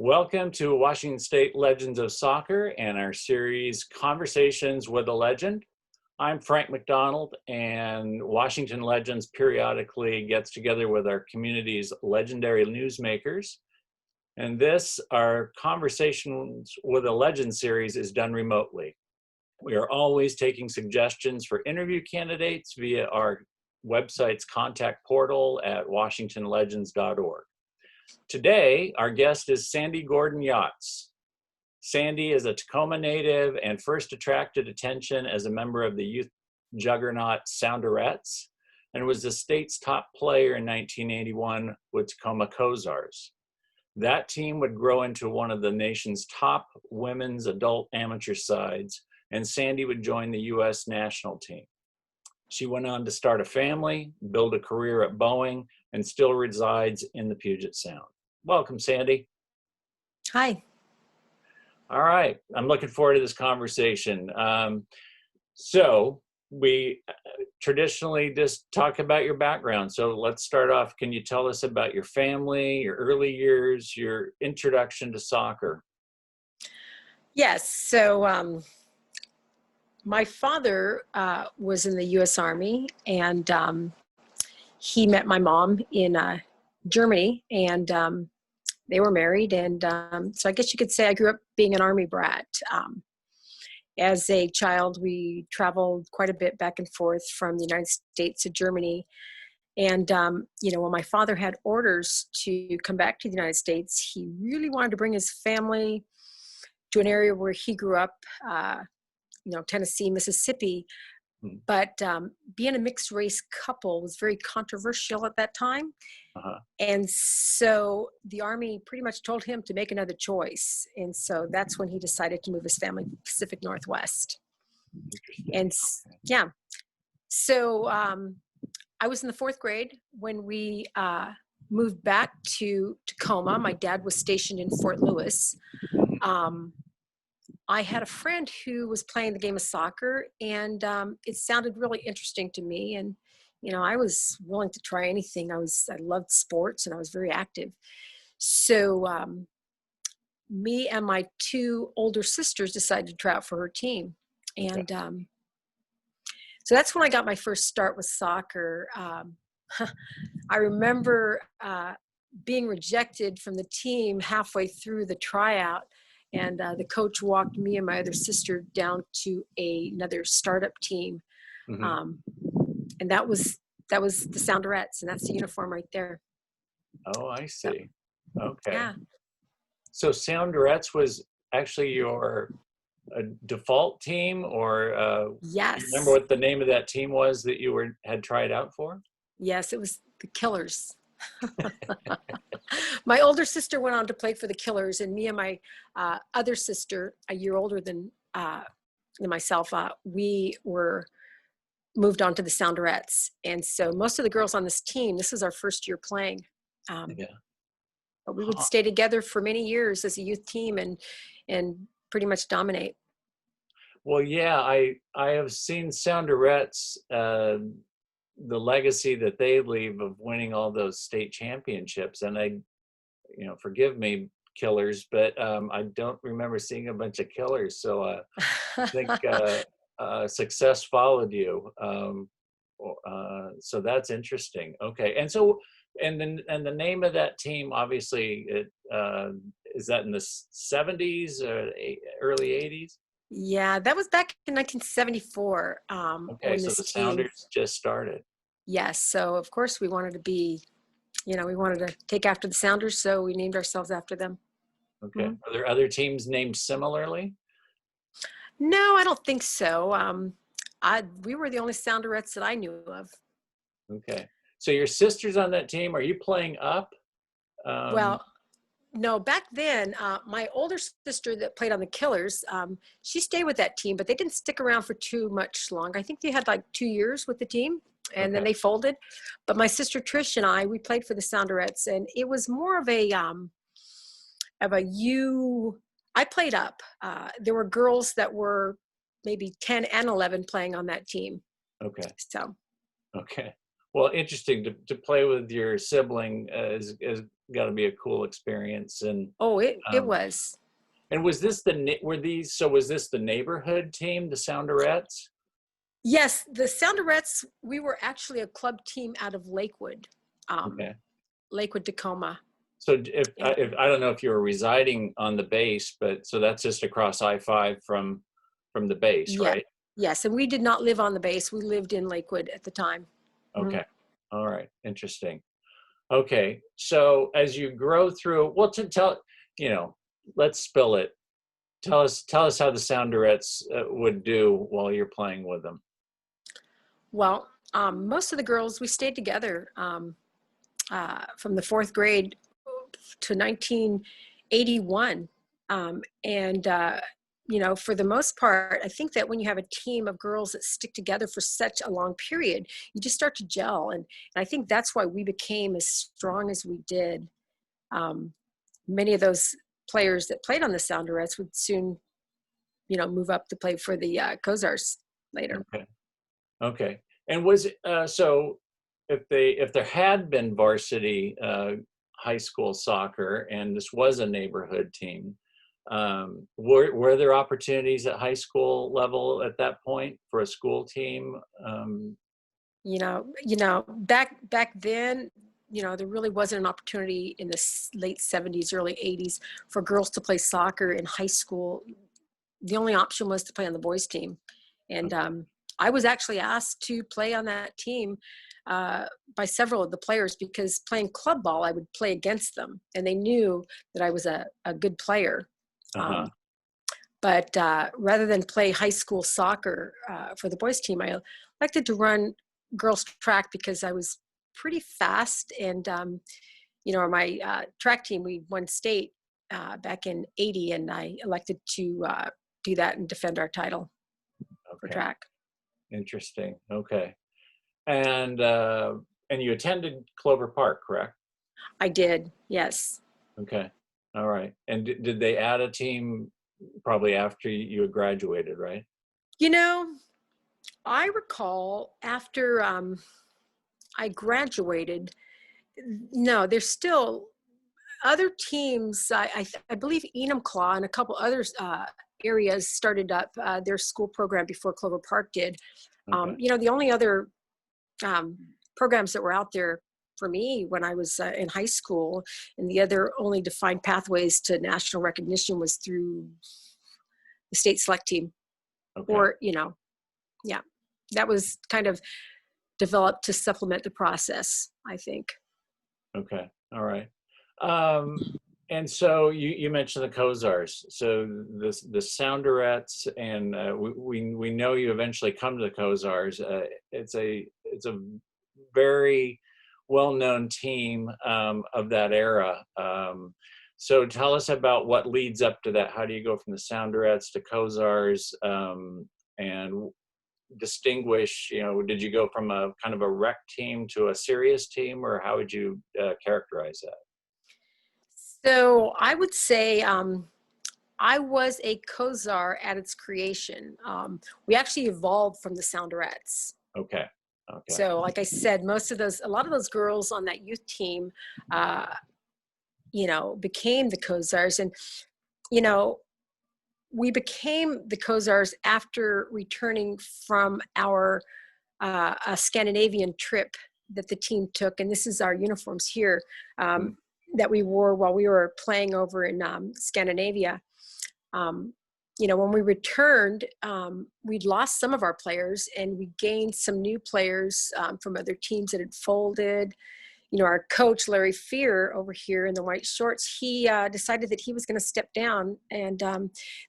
Welcome to Washington State Legends of Soccer and our series, Conversations with a Legend. I'm Frank MacDonald, and Washington Legends periodically gets together with our community's legendary newsmakers. And this, our Conversations with a Legend series, is done remotely. We are always taking suggestions for interview candidates via our website's contact portal at washingtonlegends.org. Today, our guest is Sandi Gordon Yotz. Sandi is a Tacoma native and first attracted attention as a member of the youth juggernaut Cozarts and was the state's top player in 1981 with Tacoma Cozars. That team would grow into one of the nation's top women's adult amateur sides, and Sandi would join the U.S. national team. She went on to start a family, build a career at Boeing, and still resides in the Puget Sound. Welcome, Sandi. Hi. All right, I'm looking forward to this conversation. So we traditionally just talk about your background. So let's start off. Can you tell us about your family, your early years, your introduction to soccer? Yes. So my father was in the U.S. Army, and he met my mom in Germany, and they were married. And so I guess you could say I grew up being an Army brat. As a child, we traveled quite a bit back and forth from the United States to Germany. And, when my father had orders to come back to the United States, he really wanted to bring his family to an area where he grew up, Tennessee, Mississippi. But being a mixed race couple was very controversial at that time. And so the Army pretty much told him to make another choice. And so that's when he decided to move his family to the Pacific Northwest. And yeah, so I was in the fourth grade when we moved back to Tacoma. My dad was stationed in Fort Lewis. I had a friend who was playing the game of soccer, and it sounded really interesting to me. And, I was willing to try anything. I loved sports, and I was very active. So me and my two older sisters decided to try out for her team. And so that's when I got my first start with soccer. I remember being rejected from the team halfway through the tryout. And the coach walked me and my other sister down to another startup team. And that was the Cozarts, and that's the uniform right there. Oh, I see. Okay. Yeah. So Cozarts was actually your default team, or yes. Do you remember what the name of that team was that you had tried out for? Yes, it was the Killers. My older sister went on to play for the Killers, and me and my other sister, a year older than myself, we were moved on to the Cozarts. And so most of the girls on this team, this is our first year playing. But we would stay together for many years as a youth team and pretty much dominate. Well, yeah, I have seen Cozarts, the legacy that they leave of winning all those state championships. And forgive me, Killers, but I don't remember seeing a bunch of Killers. So I think success followed you. So that's interesting. Okay. And so, and the name of that team, obviously, is that in the 70s or early 80s? Yeah, that was back in 1974. Okay, so the Sounders just started. Yes, so of course we wanted to be, we wanted to take after the Sounders, so we named ourselves after them. Okay. Are there other teams named similarly? No, I don't think so. We were the only Cozarts that I knew of. Okay. So your sister's on that team. Are you playing up? Well, no, back then, my older sister that played on the Killers, she stayed with that team, but they didn't stick around for too much longer. I think they had like 2 years with the team, and then they folded. But my sister Trish and we played for the Cozarts, and it was more of a I played up. There were girls that were maybe 10 and 11 playing on that team. Okay. So. Okay. Well, interesting to play with your sibling is got to be a cool experience. Oh, it Um, was. and was this was this the neighborhood team, the Sounderettes? Yes, the Sounderettes, we were actually a club team out of Lakewood, um, Okay. Lakewood, Tacoma. So And if I don't know if you were residing on the base, but so that's just across I-5 from the base, yeah, right? yes, and we did not live on the base. We lived in Lakewood at the time. Mhm. Okay. All right. Interesting. Okay. So as you grow through, well, to tell, you know, let's spill it. Tell us how the Sounderettes would do while you're playing with them. Well, most of the girls, we stayed together from the fourth grade to 1981. And, for the most part, I think that when you have a team of girls that stick together for such a long period, you just start to gel. And I think that's why we became as strong as we did. Many of those players that played on the Sounderettes would soon, move up to play for the Cozars later. Okay. Okay. And was it so if there had been varsity high school soccer and this was a neighborhood team, were there opportunities at high school level at that point for a school team? Back then, there really wasn't an opportunity in the late 70s, early 80s for girls to play soccer in high school. The only option was to play on the boys team. And I was actually asked to play on that team by several of the players because playing club ball, I would play against them. And they knew that I was a good player. Uh-huh. But rather than play high school soccer for the boys team, I elected to run girls track because I was pretty fast. And, my track team, we won state back in 80, and I elected to do that and defend our title for Okay. track. Interesting. Okay. And you attended Clover Park, correct? I did, yes. Okay. All right. And did they add a team probably after you had graduated, right? I recall after I graduated, no, there's still other teams. I believe Enumclaw and a couple other areas started up their school program before Clover Park did. Okay. The only other programs that were out there for me when I was in high school, and the other only defined pathways to national recognition was through the state select team. Okay. Or, yeah, that was kind of developed to supplement the process, I think. Okay. All right. And so you mentioned the Cozars. So the Sounderettes, and we know you eventually come to the Cozars. It's a very well-known team of that era. So tell us about what leads up to that. How do you go from the Sounderettes to Cozars, and distinguish? Did you go from a kind of a rec team to a serious team, or how would you characterize that? So I would say I was a Cozar at its creation. We actually evolved from the Sounderettes. Okay. Okay. So, like I said, a lot of those girls on that youth team, became the Cozars. And, we became the Cozars after returning from our a Scandinavian trip that the team took. And this is our uniforms here that we wore while we were playing over in Scandinavia. When we returned, we'd lost some of our players and we gained some new players from other teams that had folded. Our coach, Larry Fear, over here in the white shorts, he decided that he was going to step down. And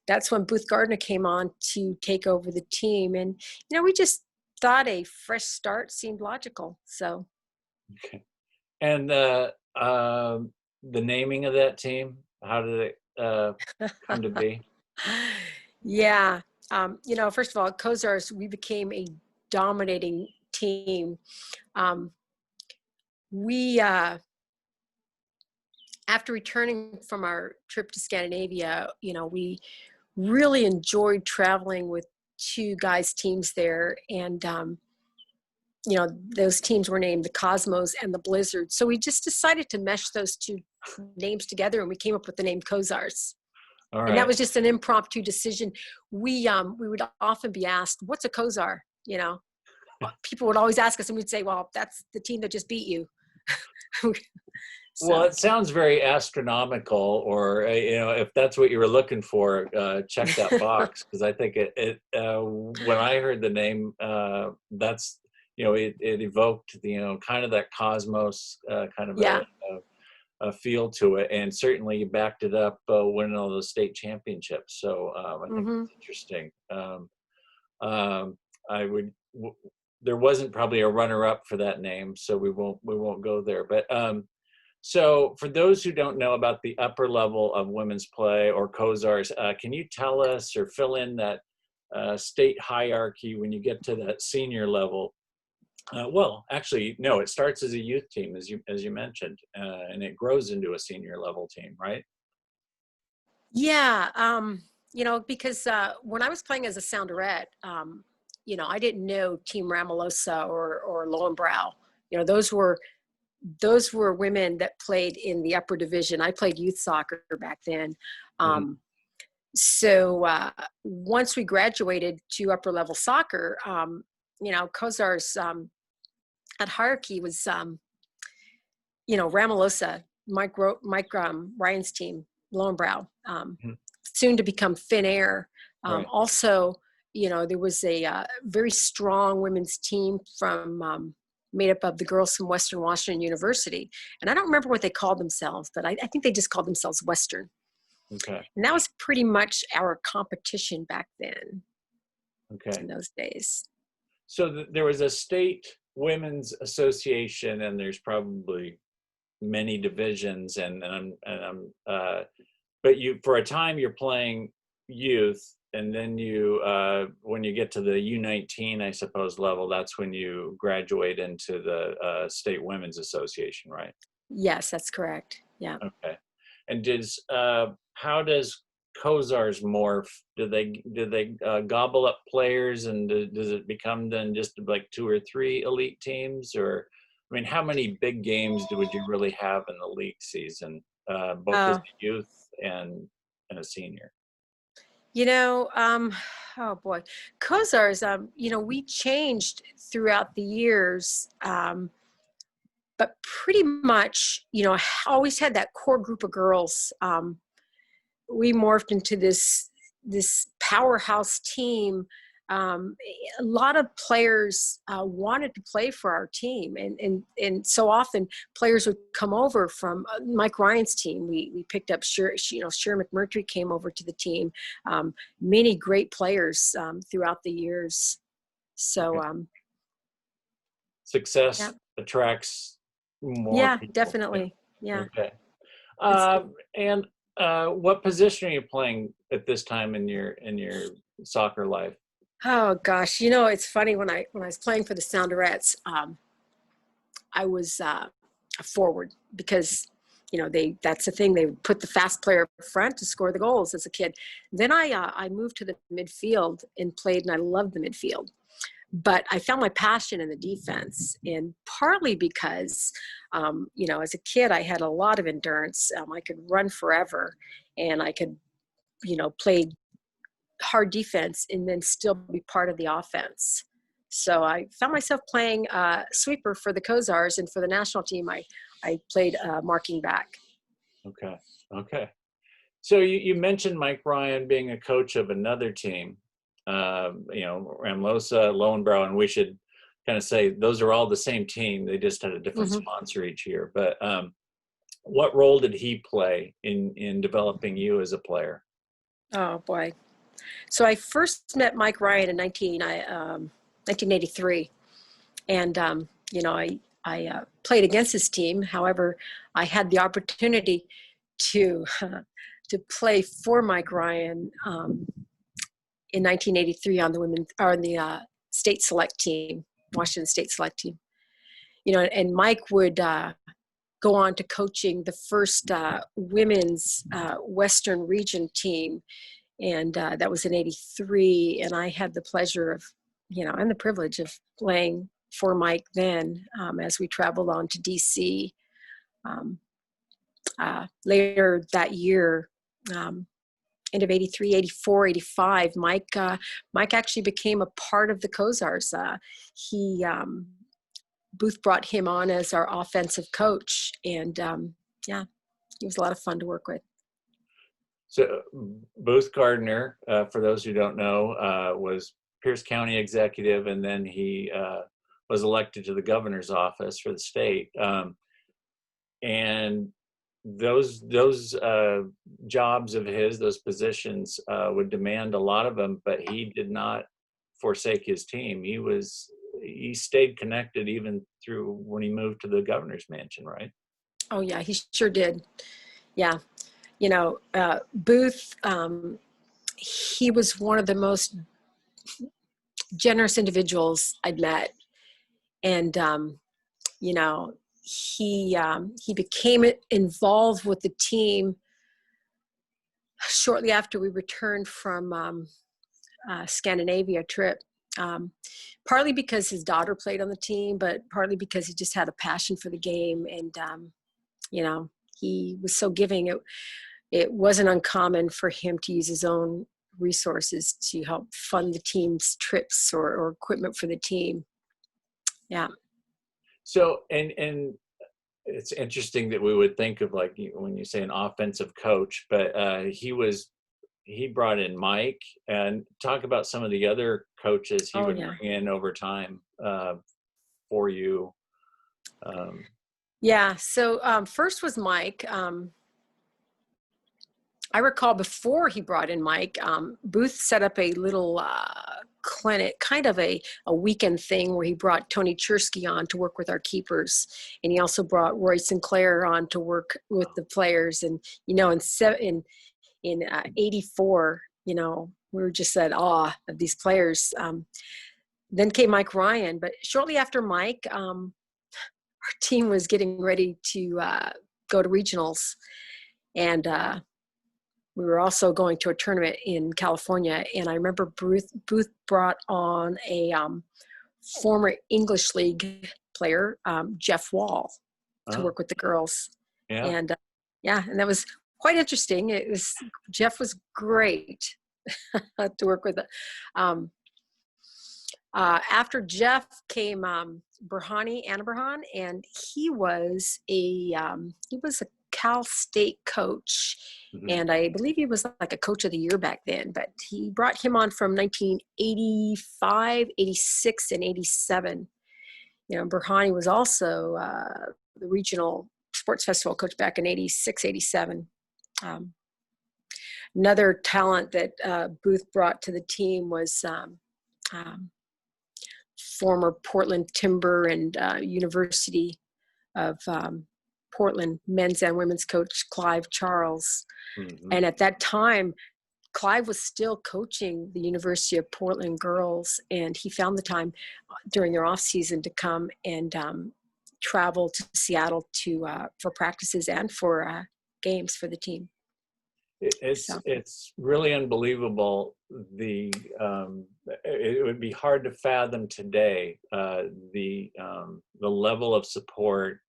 that's when Booth Gardner came on to take over the team. And, we just thought a fresh start seemed logical. So. Okay. And the naming of that team, how did it come to be? Yeah. First of all, Cozars, we became a dominating team. We, after returning from our trip to Scandinavia, we really enjoyed traveling with two guys' teams there. And those teams were named the Cosmos and the Blizzard. So we just decided to mesh those two names together, and we came up with the name Cozars. All And that right. was just an impromptu decision. We would often be asked, "What's a Cozar?" People would always ask us, and we'd say, "Well, that's the team that just beat you." Well, So it sounds very astronomical, or if that's what you were looking for, check that box, because I think when I heard the name, that's it evoked kind of that cosmos kind of yeah. a feel to it, and certainly you backed it up winning all those state championships. So I think Hmm. it's interesting. I would. There wasn't probably a runner-up for that name, so we won't go there, but. So for those who don't know about the upper level of women's play or Cozars, can you tell us or fill in that state hierarchy when you get to that senior level? Well, actually, no, it starts as a youth team, as you mentioned, and it grows into a senior level team, right? Yeah. Because when I was playing as a Sounderette, I didn't know Team Ramalosa or Lowenbrow. Those were women that played in the upper division. I played youth soccer back then. Mhm. So once we graduated to upper level soccer, Cozars at hierarchy was, Ramalosa, Mike Ryan's team, Lowenbrow, Mhm. soon to become Fin Air. Right. Also, there was a very strong women's team from made up of the girls from Western Washington University. And I don't remember what they called themselves, but I think they just called themselves Western. Okay. And that was pretty much our competition back then Okay. in those days. So there was a state women's association, and there's probably many divisions, but for a time you're playing youth, and then when you get to the U19, I suppose, level, that's when you graduate into the state women's association, right? Yes, that's correct. Yeah. Okay. And how does Cozars morph? Do they gobble up players, and does it become then just like 2 or 3 elite teams? Or I mean, how many big games would you really have in the league season, both as Uh, a youth and a senior? oh boy, Cozars, we changed throughout the years, but pretty much, always had that core group of girls. We morphed into this powerhouse team. A lot of players wanted to play for our team, and so often players would come over from Mike Ryan's team. We picked up Sherry McMurtry came over to the team. Many great players throughout the years. So Okay. Success yeah, attracts more yeah, people. Yeah. definitely, yeah. Okay. It's And what position are you playing at this time in your soccer life? Oh gosh, it's funny when I was playing for the Sounderettes, I was a forward because that's the thing, they put the fast player up front to score the goals as a kid. Then I moved to the midfield and played, and I loved the midfield. But I found my passion in the defense, and partly because as a kid I had a lot of endurance. I could run forever, and I could play hard defense and then still be part of the offense. So I found myself playing sweeper for the Cozars, and for the national team, I played marking back. Okay. Okay. So you mentioned Mike Ryan being a coach of another team, Ramlosa, Lowenbrow, and we should kind of say those are all the same team. They just had a different Hmm. sponsor each year. But what role did he play in developing you as a player? Oh boy! So I first met Mike Ryan in 1983, and I played against his team. However, I had the opportunity to to play for Mike Ryan in 1983 on the women or on the state select team, Washington State select team. And Mike would go on to coaching the first women's Western region team, and that was in '83. And I had the pleasure of, and the privilege of playing for Mike then, as we traveled on to DC. Later that year, end of 83, 84, 85, Mike actually became a part of the Cozars. Booth brought him on as our offensive coach, and yeah, he was a lot of fun to work with. So Booth Gardner, for those who don't know, was Pierce County executive, and then he was elected to the governor's office for the state. And those jobs of his, those positions, would demand a lot of him, but he did not forsake his team. He stayed connected even through when he moved to the governor's mansion, right? Oh yeah, he sure did. Yeah. Booth, he was one of the most generous individuals I'd met. And, he became involved with the team shortly after we returned from Scandinavia trip. Partly because his daughter played on the team, but partly because he just had a passion for the game. And, he was so giving. It wasn't uncommon for him to use his own resources to help fund the team's trips or equipment for the team. Yeah. So, and it's interesting that we would think of, like, when you say an offensive coach, but he brought in Mike, and talk about some of the other coaches he would bring in over time for you. Yeah. So first was Mike. I recall before he brought in Mike, Booth set up a little clinic, kind of a weekend thing, where he brought Tony Chersky on to work with our keepers. And he also brought Roy Sinclair on to work with the players. And, in 84, we were just at awe of these players. Then came Mike Ryan. But shortly after Mike, our team was getting ready to go to regionals. And we were also going to a tournament in California, and I remember Booth brought on a former English League player, Jeff Wall, to work with the girls. Yeah. And and that was quite interesting. Jeff was great to work with. After Jeff came Anna Burhan, and he was a Cal State coach. Mm-hmm. And I believe he was like a coach of the year back then, but he brought him on from 1985, 86, and 87. Burhani was also the regional sports festival coach back in 86, 87. Another talent that Booth brought to the team was former Portland Timber and University of Portland men's and women's coach Clive Charles. Mm-hmm. And at that time, Clive was still coaching the University of Portland girls, and he found the time during their off season to come and travel to Seattle for practices and for games for the team. It's really unbelievable. It would be hard to fathom today the level of support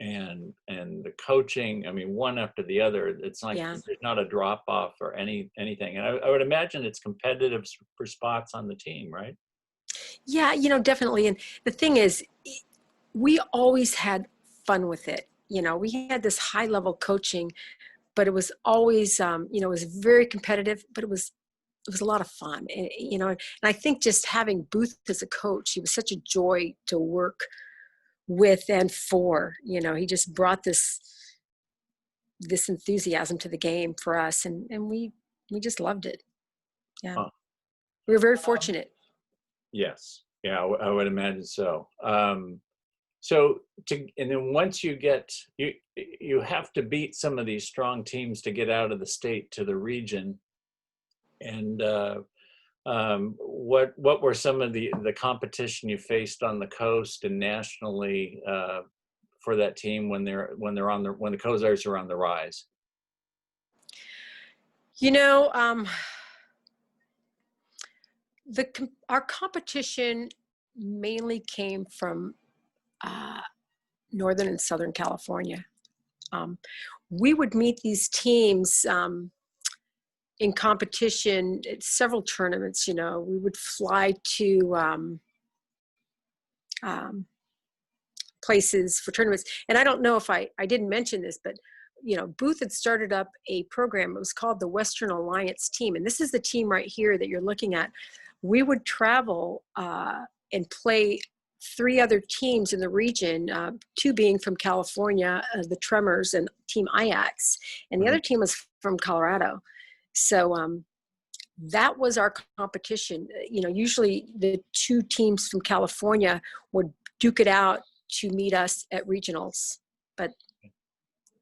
and the coaching. I mean, one after the other. It's like there's not a drop off or anything. And I would imagine it's competitive for spots on the team, right? Yeah, definitely. And the thing is, we always had fun with it. We had this high level coaching, but it was always, it was very competitive, but it was a lot of fun. And, and I think just having Booth as a coach, he was such a joy to work with and for. He just brought this enthusiasm to the game for us, and we just loved it. Yeah. Huh. We were very fortunate. Yes. Yeah, I would imagine so. And then once you have to beat some of these strong teams to get out of the state to the region. And what were some of the competition you faced on the coast and nationally for that team when the Cozars are on the rise? Our competition mainly came from Northern and Southern California. We would meet these teams in competition at several tournaments. We would fly to places for tournaments. And I don't know if I didn't mention this, but Booth had started up a program. It was called the Western Alliance Team. And this is the team right here that you're looking at. We would travel and play 3 other teams in the region, 2 being from California, the Tremors and Team Ajax, and the other team was from Colorado. So that was our competition. Usually the 2 teams from California would duke it out to meet us at regionals, but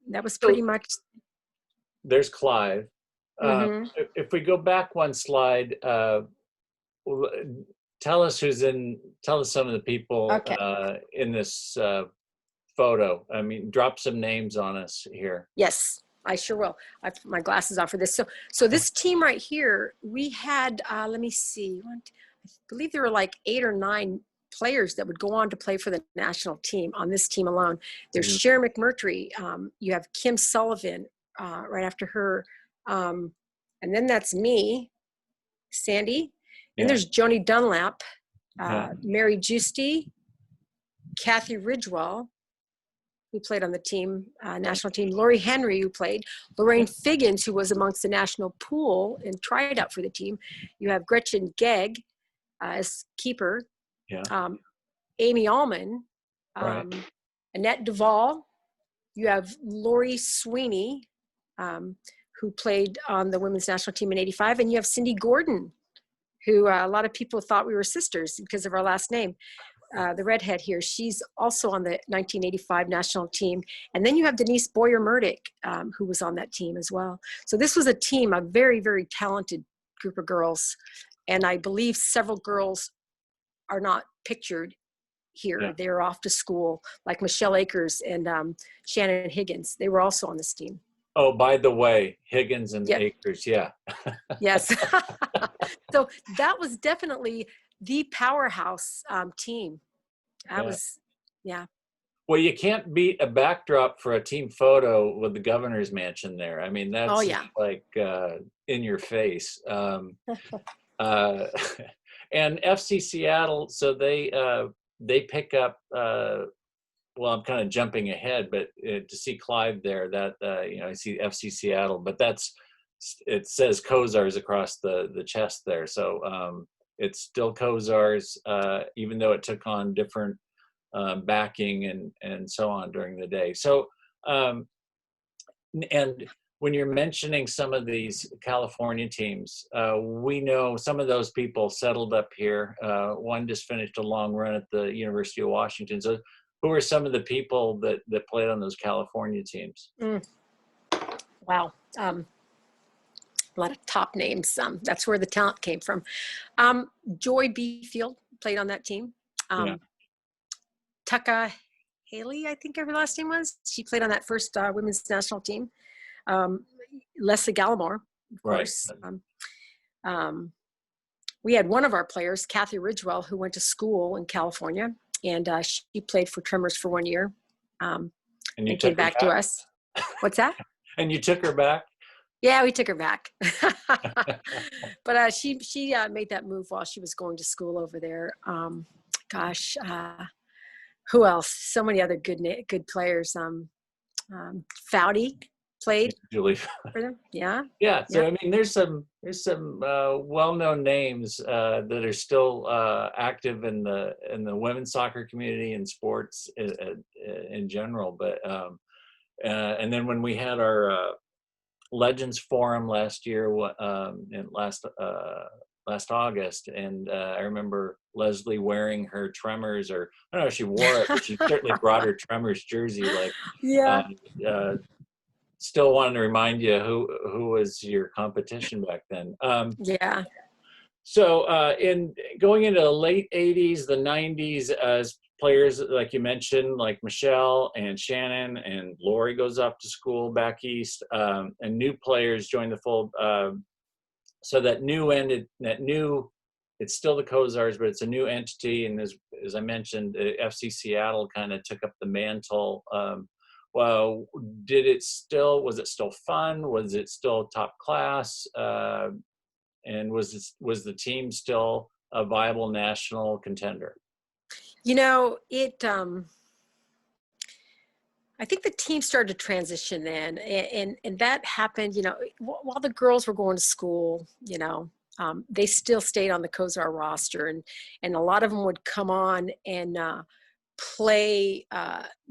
that was pretty much. There's Clive. Mm-hmm. If we go back one slide, tell us some of the people in this photo. I mean, drop some names on us here. Yes, I sure will. I put my glasses on for this. So this team right here, we had, let me see, I believe there were like 8 or 9 players that would go on to play for the national team on this team alone. There's Sharon McMurtry. You have Kim Sullivan right after her. And then that's me, Sandi. And there's Joni Dunlap, Mary Giusti, Kathy Ridgewell, who played on the team, national team, Lori Henry, who played, Lorraine Figgins, who was amongst the national pool and tried out for the team. You have Gretchen Gegg as keeper, Amy Allman, Annette Duvall. You have Lori Sweeney, who played on the women's national team in '85, and you have Sandi Gordon, who a lot of people thought we were sisters because of our last name. The redhead here, she's also on the 1985 national team. And then you have Denise Boyer-Murdick, who was on that team as well. So this was a team, a very, very talented group of girls. And I believe several girls are not pictured here. Yeah. They're off to school, like Michelle Akers and Shannon Higgins. They were also on this team. Oh, by the way, Higgins and Akers, Yes. So that was definitely the powerhouse team. Well, you can't beat a backdrop for a team photo with the governor's mansion there. I mean, that's like in your face. And FC Seattle, so they pick up. Well, I'm kind of jumping ahead, but to see Clive there, that I see FC Seattle, but it says Cozars across the chest there. So it's still Cozars, even though it took on different backing and so on during the day. So, and when you're mentioning some of these California teams, we know some of those people settled up here. One just finished a long run at the University of Washington. So who are some of the people that played on those California teams? Wow. A lot of top names. That's where the talent came from. Joy Beefield played on that team. Tucka Haley, I think her last name was. She played on that first women's national team. Leslie Gallimore, of course. We had one of our players, Kathy Ridgewell, who went to school in California, and she played for Tremors for 1 year and came back to us. What's that? And you took her back? Yeah, we took her back. But she made that move while she was going to school over there. Who else? So many other good players. Foudy played for them. Yeah. So I mean, there's some well-known names that are still active in the women's soccer community and sports in general. But and then when we had our Legends Forum last year, last August, and I remember Leslie wearing her Tremors, or I don't know if she wore it, but she certainly brought her Tremors jersey. Still wanted to remind you who was your competition back then. So in going into the late 80s, the 90s, as players, like you mentioned, like Michelle and Shannon and Lori goes off to school back east, and new players join the fold. So that new it's still the Cozars, but it's a new entity. And as I mentioned, FC Seattle kind of took up the mantle. Well, was it still fun? Was it still top class? And was the team still a viable national contender? You know, I think the team started to transition then, and that happened, while the girls were going to school, they still stayed on the Cozar roster, and a lot of them would come on and play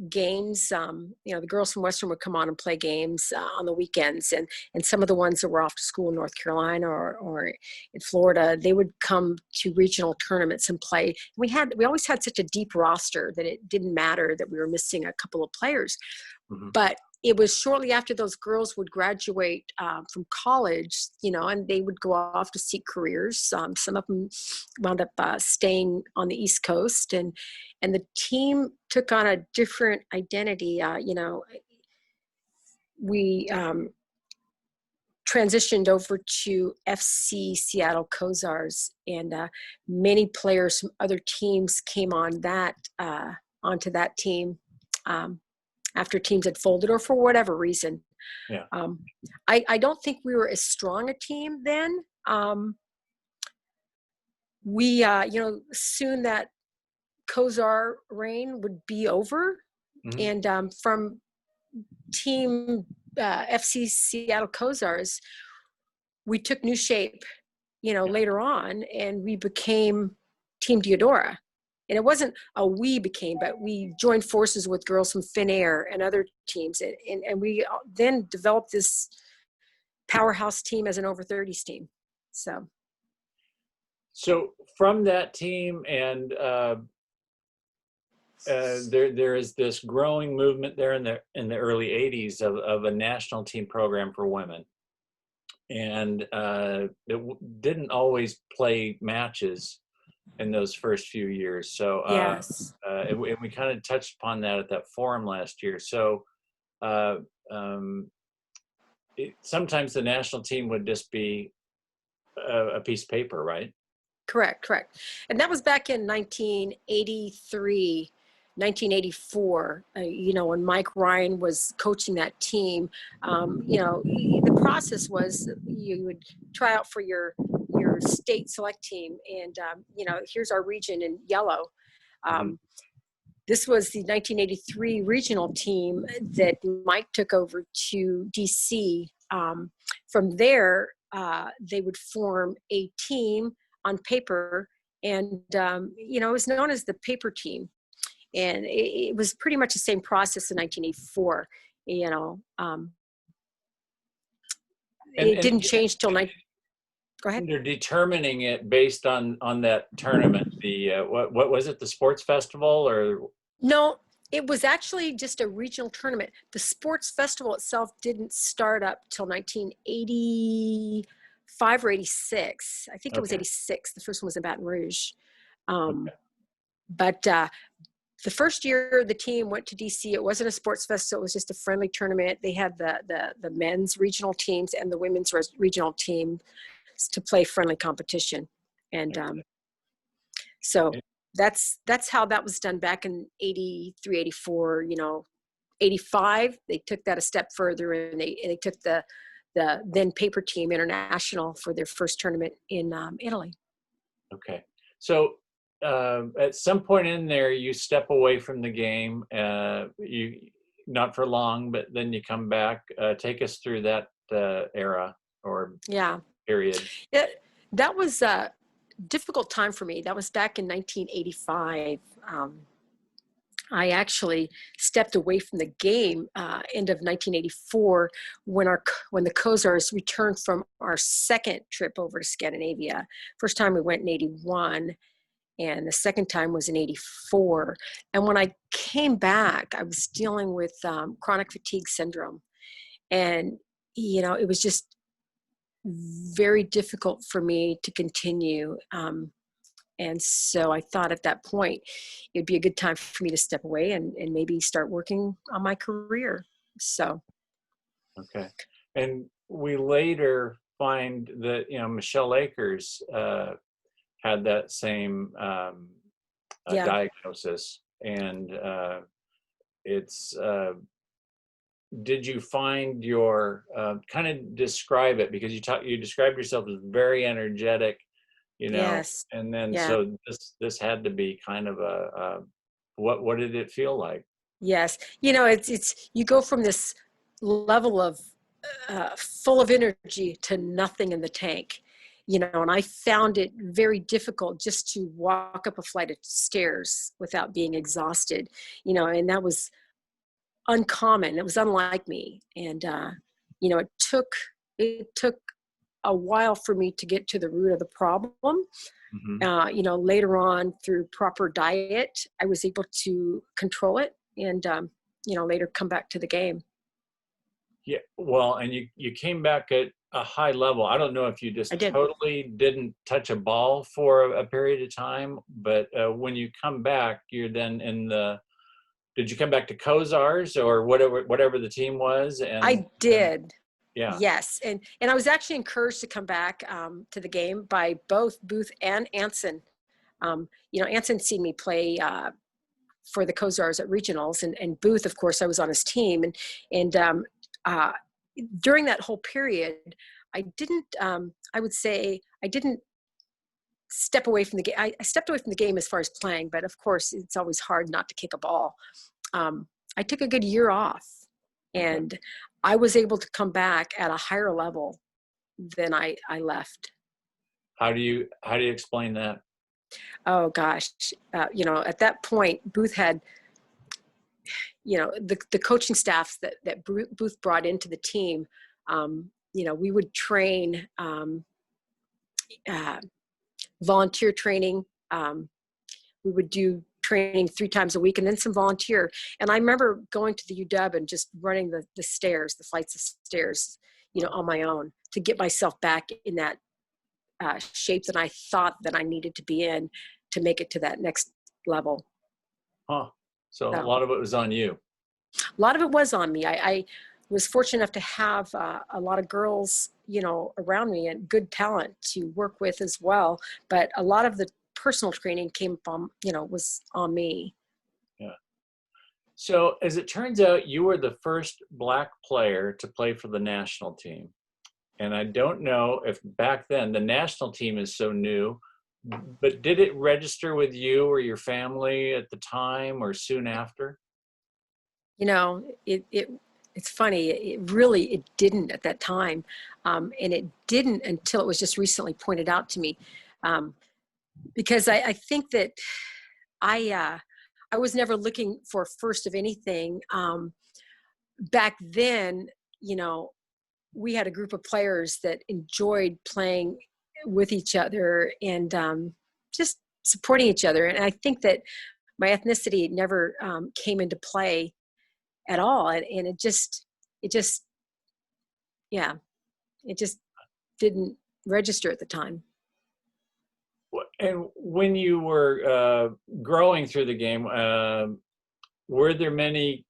games. The girls from Western would come on and play games on the weekends, and some of the ones that were off to school in North Carolina or in Florida, they would come to regional tournaments and play. We always had such a deep roster that it didn't matter that we were missing a couple of players. Mm-hmm. But it was shortly after those girls would graduate from college, and they would go off to seek careers. Some of them wound up staying on the East Coast, and the team took on a different identity. We transitioned over to FC Seattle Cozars, and many players from other teams came on onto that team. After teams had folded or for whatever reason. Yeah. I don't think we were as strong a team then. We, soon that Cozar reign would be over. Mm-hmm. And from team FC Seattle Cozars, we took new shape, later on, and we became Team Diodora. And it wasn't we became, but we joined forces with girls from Finnair and other teams. And we then developed this powerhouse team as an over 30s team. So from that team, and there is this growing movement there in the early 80s of a national team program for women. And it didn't always play matches in those first few years. So yes. and we kind of touched upon that at that forum last year. So sometimes the national team would just be a piece of paper, right? Correct. And that was back in 1983, 1984, when Mike Ryan was coaching that team. The process was you would try out for your state select team, and here's our region in yellow. This was the 1983 regional team that Mike took over to DC. From there, they would form a team on paper, and it was known as the paper team, and it was pretty much the same process in 1984. It didn't change till Go ahead. They're determining it based on that tournament. The what was it? The sports festival or? No, it was actually just a regional tournament. The sports festival itself didn't start up till 1985 or 86. I think it was 86. The first one was in Baton Rouge. But the first year the team went to DC, it wasn't a sports festival. It was just a friendly tournament. They had the men's regional teams and the women's regional team to play friendly competition. And so that's how that was done back in 83, 84, 85. They took that a step further, and they took the then paper team international for their first tournament in Italy. Okay. So at some point in there, you step away from the game, you not for long, but then you come back. Take us through that era or period. Yeah, that was a difficult time for me. That was back in 1985. I actually stepped away from the game end of 1984 when the Cozars returned from our second trip over to Scandinavia. First time we went in 81, and the second time was in 84. And when I came back, I was dealing with chronic fatigue syndrome. And, it was just very difficult for me to continue. And so I thought at that point, it'd be a good time for me to step away and maybe start working on my career. So. Okay. And we later find that, Michelle Akers had that same Yeah. diagnosis, and it's. Did you find your kind of describe it, because you described yourself as very energetic, Yes. and then Yeah. so this had to be kind of a what did it feel like? Yes. It's you go from this level of full of energy to nothing in the tank, and I found it very difficult just to walk up a flight of stairs without being exhausted, and that was uncommon. It was unlike me. And, it took a while for me to get to the root of the problem. Hmm. Later on through proper diet, I was able to control it and, later come back to the game. Yeah, well, and you came back at a high level. I don't know if you I just did. totally didn't touch a ball for a period of time, but when you come back, you're then in the. Did you come back to Cozars or whatever the team was? I And did. yeah. Yes. And I was actually encouraged to come back to the game by both Booth and Anson. Anson seen me play for the Cozars at regionals, and Booth, of course, I was on his team. And uh, during that whole period, I didn't, I would say I didn't step away from the game. I stepped away from the game as far as playing, but of course it's always hard not to kick a ball. I took a good year off, Okay. and I was able to come back at a higher level than I left. How do you explain that? Oh gosh, at that point, Booth had, the coaching staffs that Booth brought into the team. We would train uh, volunteer training. We would do training 3 times a week and then some volunteer. And I remember going to the UW and just running the flights of stairs, on my own to get myself back in that shape that I thought that I needed to be in to make it to that next level. Huh. So a So lot of it was on you. a lot of it was on me. I was fortunate enough to have a lot of girls, around me and good talent to work with as well. But a lot of the personal training came from, was on me. Yeah. So as it turns out, you were the first Black player to play for the national team. And I don't know if back then the national team is so new, but did it register with you or your family at the time or soon after? It's funny. It didn't at that time, and it didn't until it was just recently pointed out to me, because I think that I was never looking for first of anything. Back then, we had a group of players that enjoyed playing with each other and just supporting each other. And I think that my ethnicity never came into play at all. And it just, yeah, it just didn't register at the time. And when you were growing through the game, were there many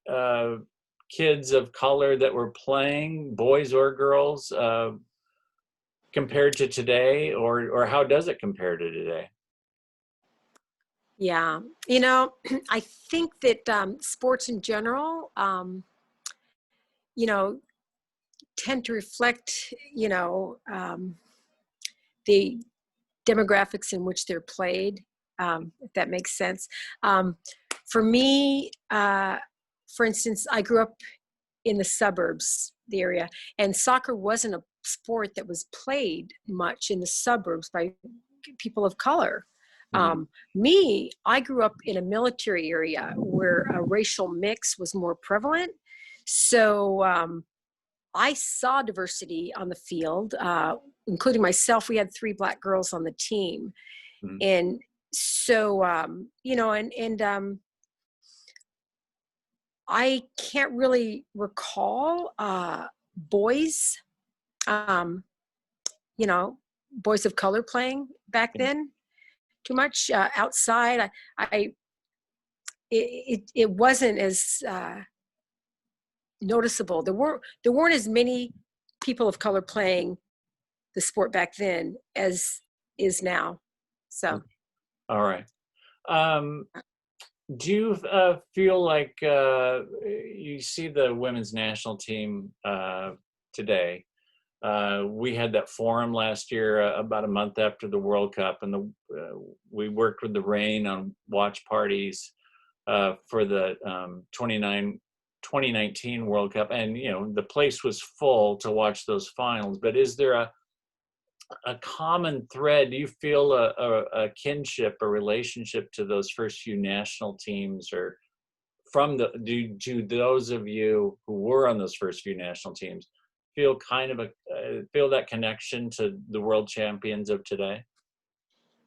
kids of color that were playing, boys or girls, compared to today, or how does it compare to today? Yeah. I think that sports in general, you know, tend to reflect, the demographics in which they're played, if that makes sense. For me, for instance, I grew up in the suburbs, the area, and soccer wasn't a sport that was played much in the suburbs by people of color. Hmm. I grew up in a military area where a racial mix was more prevalent. So I saw diversity on the field, including myself. We had 3 Black girls on the team. Hmm. And so, and I can't really recall boys, um, you know, boys of color playing back Yeah. then too much outside. It wasn't as noticeable. There weren't as many people of color playing the sport back then as is now. So. All right. Do you feel like you see the women's national team today? We had that forum last year, about a month after the World Cup, and we worked with the Rain on watch parties for the 2019 World Cup, and the place was full to watch those finals. But is there a common thread? Do you feel a kinship, a relationship to those first few national teams, or do those of you who were on those first few national teams feel kind of feel that connection to the world champions of today?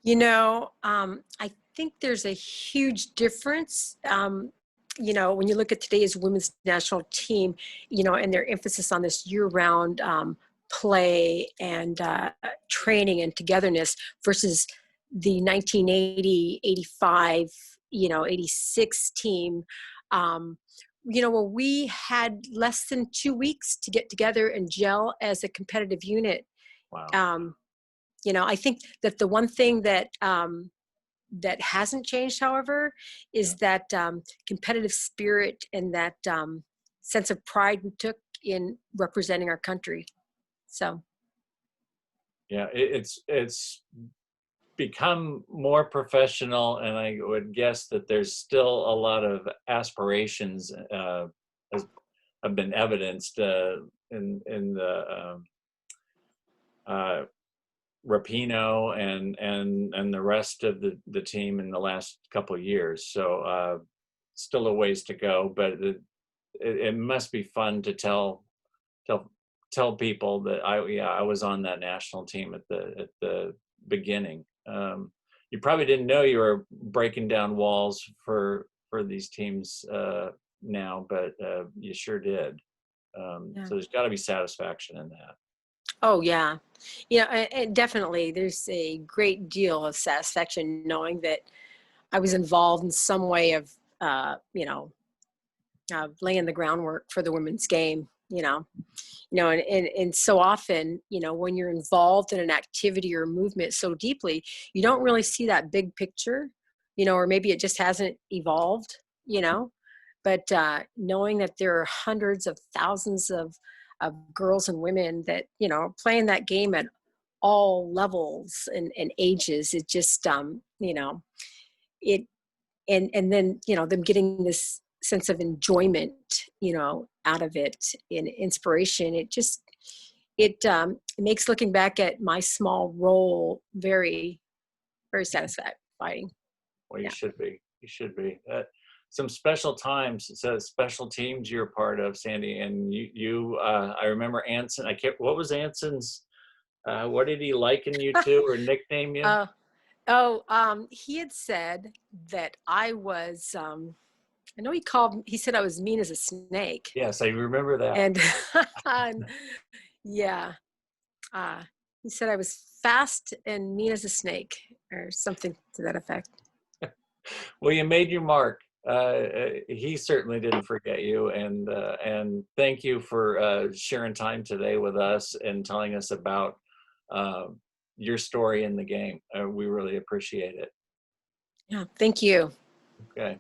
I think there's a huge difference. When you look at today's women's national team, and their emphasis on this year-round play and training and togetherness versus the 1980, 85, 86 team, where we had less than 2 weeks to get together and gel as a competitive unit. Wow. I think that the one thing that that hasn't changed, however, is that competitive spirit and that sense of pride we took in representing our country. So. Yeah, it's become more professional, and I would guess that there's still a lot of aspirations have been evidenced in the Rapinoe and the rest of the team in the last couple of years. So still a ways to go, but it must be fun to tell people that I was on that national team at the beginning. You probably didn't know you were breaking down walls for these teams now, but you sure did. Yeah. So there's got to be satisfaction in that. Oh yeah, and definitely there's a great deal of satisfaction knowing that I was involved in some way of laying the groundwork for the women's game. And so often, when you're involved in an activity or movement so deeply, you don't really see that big picture, or maybe it just hasn't evolved, but knowing that there are hundreds of thousands of girls and women that, playing that game at all levels and ages, it just, it, and then, them getting this sense of enjoyment, out of it, in inspiration, it makes looking back at my small role very, very satisfying. Well, you should be. You should be. Some special times, special teams you're a part of, Sandi, and you. I remember Anson. What was Anson's? What did he liken you to or nickname you? He had said that I was. I know he said I was mean as a snake. Yes, I remember that. And yeah, he said I was fast and mean as a snake, or something to that effect. Well, you made your mark. He certainly didn't forget you, and thank you for sharing time today with us and telling us about your story in the game. We really appreciate it. Yeah, thank you. Okay.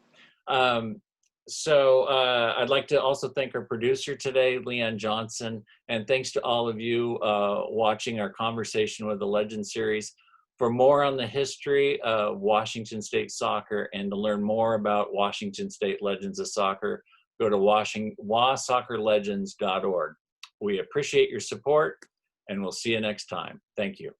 So I'd like to also thank our producer today, Leanne Johnson, and thanks to all of you watching our Conversation with the Legend series. For more on the history of Washington State soccer and to learn more about Washington State Legends of Soccer, go to wasoccerlegends.org. We appreciate your support, and we'll see you next time. Thank you.